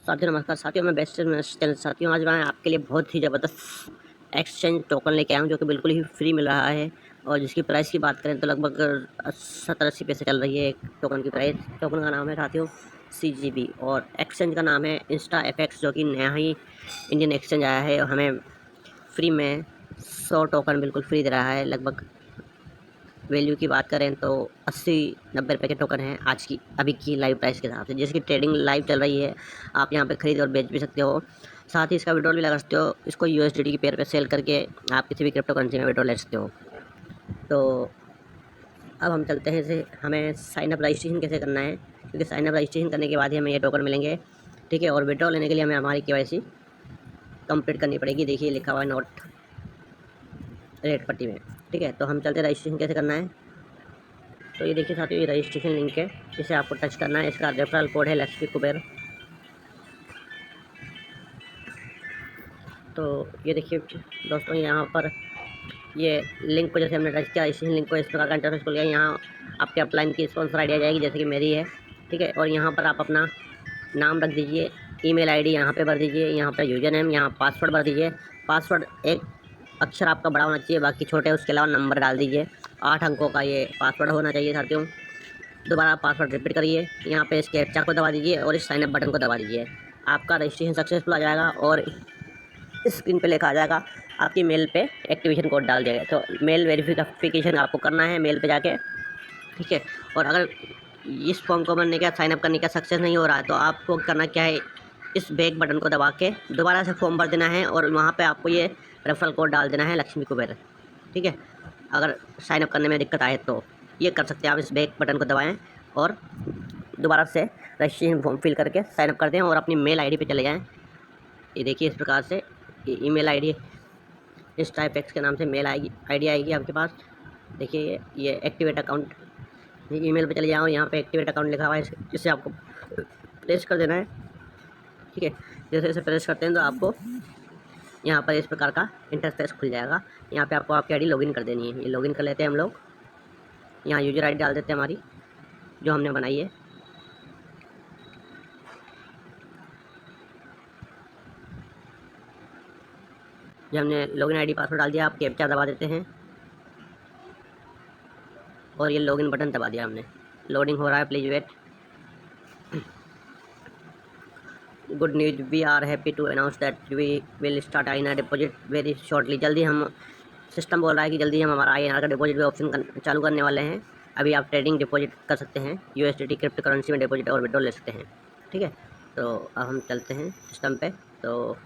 साथियों नमस्कार। साथियों मैं बेस्ट चैनल साथियों, आज मैं आपके लिए बहुत ही ज़बरदस्त एक्सचेंज टोकन लेके आया हूँ जो कि बिल्कुल ही फ्री मिल रहा है। और जिसकी प्राइस की बात करें तो लगभग 70-80 पैसे चल रही है एक टोकन की प्राइस। टोकन का नाम है साथियों CGB और एक्सचेंज का नाम है InstaFX, जो कि नया ही इंडियन एक्सचेंज आया है और हमें फ्री में 100 टोकन बिल्कुल फ्री दे रहा है। लगभग वैल्यू की बात करें तो 80-90 रुपये के टोकन हैं आज की अभी की लाइव प्राइस के हिसाब से, जिसकी ट्रेडिंग लाइव चल रही है। आप यहाँ पे खरीद और बेच भी सकते हो, साथ ही इसका विड्रॉल भी लगा सकते हो। इसको USDT की पेयर पे सेल करके आप किसी भी क्रिप्टो करेंसी में विड्रॉल ले सकते हो। तो अब हम चलते हैं इसे हमें साइन अप रजिस्ट्रेशन कैसे करना है, क्योंकि साइन अप रजिस्ट्रेशन करने के बाद ही हमें ये टोकन मिलेंगे। ठीक है, और विड्रॉल लेने के लिए हमें हमारी KYC कंप्लीट करनी पड़ेगी। देखिए लिखा हुआ है नोट रेट पट्टी में। ठीक है, तो हम चलते हैं रजिस्ट्रेशन कैसे करना है। तो ये देखिए साथियों, ये रजिस्ट्रेशन लिंक है, इसे आपको टच करना है। इसका रेफरल कोड है लक्ष्मी कुबेर। तो ये देखिए दोस्तों, यहाँ पर ये लिंक को जैसे हमने टच किया, इस लिंक को इस प्रकार का इंटरफेस खुल गया। यहाँ आपके अपलाइन की स्पॉन्सर आईडी आ जाएगी, जैसे कि मेरी है। ठीक है, और यहाँ पर आप अपना नाम रख दीजिए, ईमेल आईडी यहाँ पे भर दीजिए, यहाँ पे यूजर नेम, यहाँ पासवर्ड भर दीजिए। पासवर्ड एक अक्षर आपका बड़ा होना चाहिए, बाकी छोटे। उसके अलावा नंबर डाल दीजिए, 8 अंकों का ये पासवर्ड होना चाहिए साथियों। दोबारा पासवर्ड रिपीट करिए, यहाँ पे इस कैप्चा को दबा दीजिए और इस साइन अप बटन को दबा दीजिए। आपका रजिस्ट्रेशन सक्सेसफुल आ जाएगा और इस स्क्रीन पे लिखा आ जाएगा आपकी मेल पे एक्टिवेशन कोड डाल दिया गया। तो मेल वेरिफिकेशन आपको करना है मेल पे जाके। ठीक है, और अगर इस फॉर्म को भरने का साइन अप करने का सक्सेस नहीं हो रहा है तो आपको करना क्या है, इस बैक बटन को दबा के दोबारा से फॉर्म भर देना है और वहाँ पे आपको ये रेफरल कोड डाल देना है लक्ष्मी कुबेर। ठीक है, अगर साइन अप करने में दिक्कत आए तो ये कर सकते हैं आप। इस बैक बटन को दबाएं और दोबारा से रजिस्ट्रेशन फॉर्म फिल करके साइन अप कर दें और अपनी मेल आईडी पे चले जाएं। ये देखिए इस प्रकार से ईमेल आईडी InstaFX के नाम से मेल आईडी आएगी आपके पास। देखिए ये एक्टिवेट अकाउंट, ये ईमेल पे चले जाओ, यहाँ पे एक्टिवेट अकाउंट लिखा हुआ है, इसे आपको प्रेस कर देना है। ठीक है, जैसे जैसे प्रेस करते हैं तो आपको यहाँ पर इस प्रकार का इंटरफेस खुल जाएगा। यहाँ पे आपको आपकी आईडी लॉगिन कर देनी है। ये लॉगिन कर लेते हैं हम लोग। यहाँ यूजर आईडी डाल देते हैं हमारी जो हमने बनाई है। जब हमने लॉगिन आईडी पासवर्ड डाल दिया, आप कैप्चा दबा देते हैं और ये लॉगिन बटन दबा दिया हमने। लोडिंग हो रहा है, please wait. Good news, we are happy to announce that we will start INR deposit very shortly. जल्दी हम, सिस्टम बोल रहा है कि जल्दी हम हमारा INR का डिपॉजिट भी ऑप्शन चालू करने वाले हैं। अभी आप ट्रेडिंग डिपॉजिट कर सकते हैं, USDT क्रिप्टो करेंसी में डिपॉजिट और विड्रॉल ले सकते हैं। ठीक है, तो अब हम चलते हैं सिस्टम पे। तो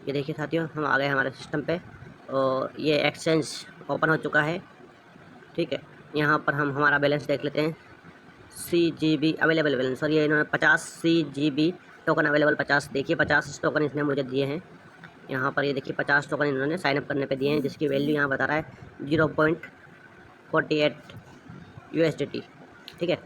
ये देखिए साथियों, हम आ गए हमारे सिस्टम पे और ये एक्सचेंज ओपन हो चुका है। ठीक है, यहाँ पर हम हमारा बैलेंस देख लेते हैं। CGB अवेलेबल बैलेंस, और ये इन्होंने 50 CGB टोकन अवेलेबल 50, देखिए 50 टोकन इसने मुझे दिए हैं। यहाँ पर ये देखिए 50 टोकन इन्होंने साइन अप करने पे दिए हैं, जिसकी वैल्यू यहाँ बता रहा है 0.48 USDT। ठीक है,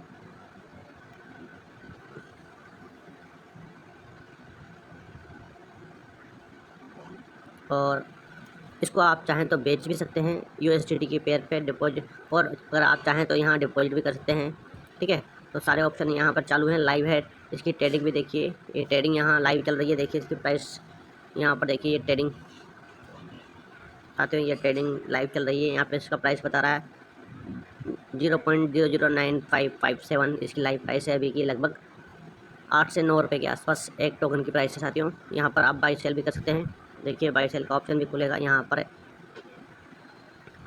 और इसको आप चाहें तो बेच भी सकते हैं USDT की पेयर पे डिपॉजिट, और अगर आप चाहें तो यहाँ डिपॉजिट भी कर सकते हैं। ठीक है, तो सारे ऑप्शन यहाँ पर चालू हैं, लाइव है। इसकी ट्रेडिंग भी देखिए, ये ट्रेडिंग यहाँ लाइव चल रही है। देखिए इसकी प्राइस यहाँ पर देखिए, ये ट्रेडिंग आते हैं, ये ट्रेडिंग लाइव चल रही है। यहाँ पे इसका प्राइस बता रहा है 0.009557 इसकी लाइव प्राइस है अभी की। लगभग 8 से 9 रुपये के आसपास एक टोकन की प्राइस है साथियों। यहाँ पर आप बाई सेल भी कर सकते हैं। देखिए बाई सेल का ऑप्शन भी खुलेगा यहाँ पर।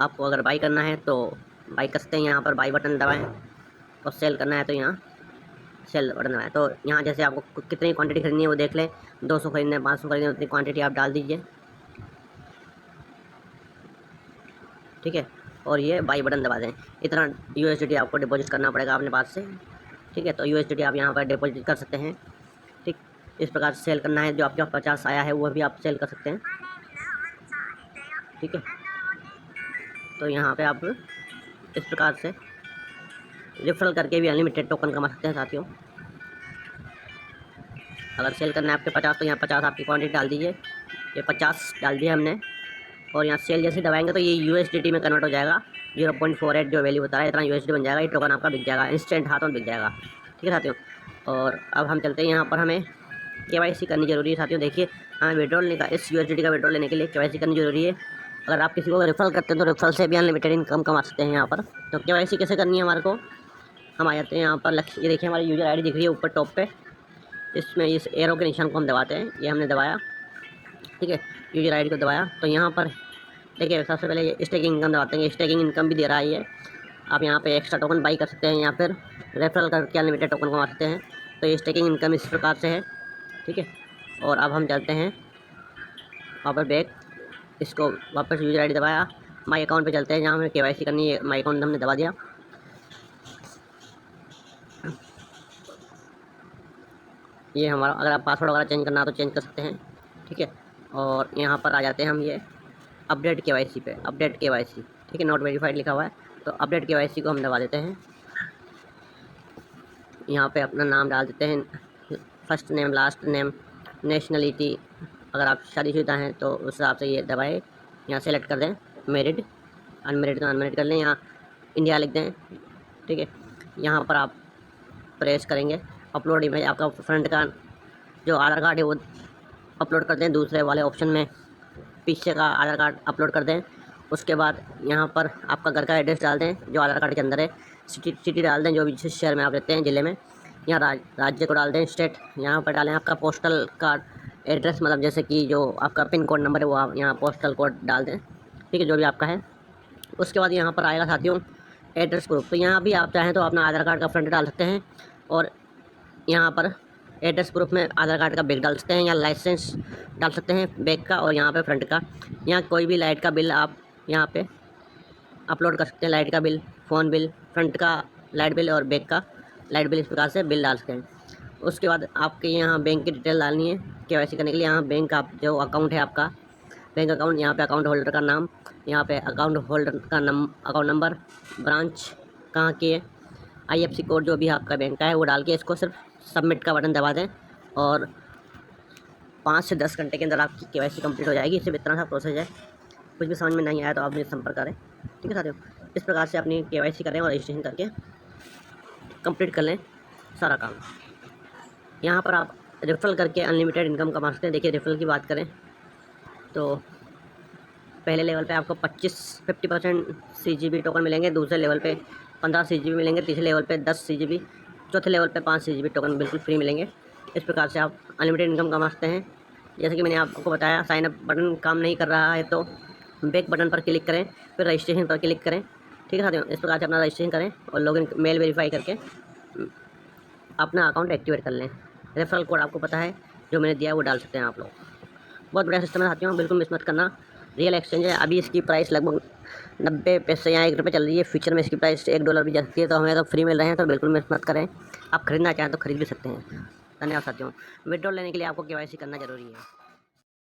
आपको अगर बाई करना है तो बाई कर सकते हैं, यहाँ पर बाई बटन दबाएं, और सेल करना है तो यहाँ सेल बटन दबाएं। तो यहाँ जैसे आपको कितनी क्वांटिटी खरीदनी है वो देख लें, 200 खरीदना है, 500 खरीदना है, उतनी क्वांटिटी आप डाल दीजिए। ठीक है, और ये बाई बटन दबा दें। इतना USDT आपको डिपॉजिट करना पड़ेगा अपने पास से। ठीक है, तो USDT आप यहाँ पर डिपॉजिट कर सकते हैं। ठीक, इस प्रकार से सेल करना है। जो आपके 50 आया है वो भी आप सेल कर सकते हैं। ठीक है, तो यहाँ पे आप इस प्रकार से रेफरल करके भी अनलिमिटेड टोकन कमा सकते हैं साथियों। अगर सेल करना है आपके 50, तो यहाँ 50 आपकी क्वांटिटी डाल दीजिए। ये 50 डाल दिया हमने, और यहाँ सेल जैसे दबाएंगे तो ये USDT में कन्वर्ट हो जाएगा। 0.48 जो वैल्यू बता रहा है, इतना USD बन जाएगा। ये टोकन आपका बिक जाएगा, इंस्टेंट हाथों में बिक जाएगा। ठीक है साथियों, और अब हम चलते हैं यहाँ पर हमें KYC करनी जरूरी है साथियों। देखिए हमें विड्रॉल का इस USDT का विड्रॉल लेने के लिए KYC करनी जरूरी है। अगर आप किसी को रेफर करते हैं तो रेफरल से भी अनलिमिटेड इनकम कमा सकते हैं यहाँ पर। तो KYC कैसे करनी है हमारे को, हम आ जाते हैं यहाँ पर। ये देखिए हमारी यूज़र ID दिख रही है ऊपर टॉप पे, इसमें इस एरो के निशान को हम दबाते हैं, ये हमने दबाया, ठीक है, यूज़र ID को दबाया। तो यहाँ पर देखिए सबसे पहले ये स्टेकिंग इनकम दबाते हैं, स्टेकिंग इनकम भी दे रहा है ये। आप यहाँ पे एक्स्ट्रा टोकन बाई कर सकते हैं या फिर रेफरल करके अनलिमिटेड टोकन कमा सकते हैं। तो ये स्टेकिंग इनकम इस प्रकार से है, ठीक है। और अब हम चलते हैं वापस बैक, इसको वापस यूज़र ID दबाया, माई अकाउंट पे चलते हैं जहाँ हमें KYC करनी है। माई अकाउंट हमने दबा दिया, ये हमारा, अगर आप पासवर्ड वगैरह चेंज करना है तो चेंज कर सकते हैं, ठीक है। और यहाँ पर आ जाते हैं हम ये अपडेट KYC पे, अपडेट KYC, ठीक है, नॉट वेरीफाइड लिखा हुआ है। तो अपडेट KYC को हम दबा देते हैं। यहाँ पे अपना नाम डाल देते हैं, first name, last name, nationality, अगर आप शादीशुदा हैं तो उस हिसाब से ये दबाए। यहाँ सेलेक्ट कर दें मैरिड, अनमेरिड तो अनमेरिड कर लें, यहाँ इंडिया लिख दें, ठीक है। यहाँ पर आप प्रेस करेंगे अपलोड इमेज, आपका फ्रंट का जो आधार कार्ड है वो अपलोड कर दें, दूसरे वाले ऑप्शन में पीछे का आधार कार्ड अपलोड कर दें। उसके बाद यहाँ पर आपका घर का एड्रेस डाल दें जो आधार कार्ड के अंदर है, सिटी डाल दें जो भी जिस शहर में आप रहते हैं, ज़िले में। यहाँ राज्य को डाल दें, स्टेट यहाँ पर डालें, आपका पोस्टल कार्ड एड्रेस, मतलब जैसे कि जो आपका पिन कोड नंबर है वो आप यहाँ पोस्टल कोड डाल दें, ठीक है, जो भी आपका है। उसके बाद यहाँ पर आएगा साथियों एड्रेस प्रूफ। तो यहाँ भी आप चाहें तो अपना आधार कार्ड का फ्रंट डाल सकते हैं और यहाँ पर एड्रेस प्रूफ में आधार कार्ड का बैक डाल सकते हैं या लाइसेंस डाल सकते हैं बैक का और यहाँ पे फ्रंट का। यहाँ कोई भी लाइट का बिल आप यहाँ पे अपलोड कर सकते हैं, लाइट का बिल, फ़ोन बिल, फ्रंट का लाइट बिल और बैक का लाइट बिल, इस प्रकार से बिल डाल सकते हैं। उसके बाद आपके यहाँ बैंक की डिटेल डालनी है KYC करने के लिए। यहाँ बैंक, आप जो अकाउंट है आपका बैंक अकाउंट, यहाँ पे अकाउंट होल्डर का नाम, यहाँ पे अकाउंट होल्डर का अकाउंट नंबर, ब्रांच कहाँ की है, IFSC कोड जो भी आपका बैंक का है वो डाल के इसको सिर्फ सबमिट का बटन दबा दें और 5 से 10 घंटे के अंदर आपकी KYC कंप्लीट हो जाएगी। सिर्फ इतना सा प्रोसेस है। कुछ भी समझ में नहीं आया तो आप मुझे संपर्क करें, ठीक है साथियों। इस प्रकार से अपनी KYC करें और रजिस्ट्रेशन करके कंप्लीट कर लें सारा काम। यहाँ पर आप रेफरल करके अनलिमिटेड इनकम कमा सकते हैं। देखिए रेफरल की बात करें तो पहले लेवल पे आपको 50% CGB टोकन मिलेंगे, दूसरे लेवल पे 15 CGB मिलेंगे, तीसरे लेवल पे 10 CGB, चौथे लेवल पे 5 CGB टोकन बिल्कुल फ्री मिलेंगे। इस प्रकार से आप अनलिमिटेड इनकम कमा सकते हैं। जैसे कि मैंने आपको बताया, साइन अप बटन काम नहीं कर रहा है तो बैक बटन पर क्लिक करें, फिर रजिस्ट्रेशन पर क्लिक करें, ठीक है साथियों। इस प्रकार से अपना रजिस्ट्रेशन करें और लॉगिन मेल वेरीफाई करके अपना अकाउंट एक्टिवेट कर लें। रेफरल कोड आपको पता है जो मैंने दिया है वो डाल सकते हैं आप लोग। बहुत बढ़िया सिस्टम है साथियों, बिल्कुल मिस मत करना। रियल एक्सचेंज है, अभी इसकी प्राइस लगभग 90 पैसे या 1 रुपये चल रही है। फ्यूचर में इसकी प्राइस $1 भी जा सकती है। तो हमें अगर फ्री मिल रहे हैं तो बिल्कुल मिस मत करें। आप खरीदना चाहें तो खरीद भी सकते हैं। धन्यवाद साथियों। विड्रॉल लेने के लिए आपको KYC करना जरूरी है।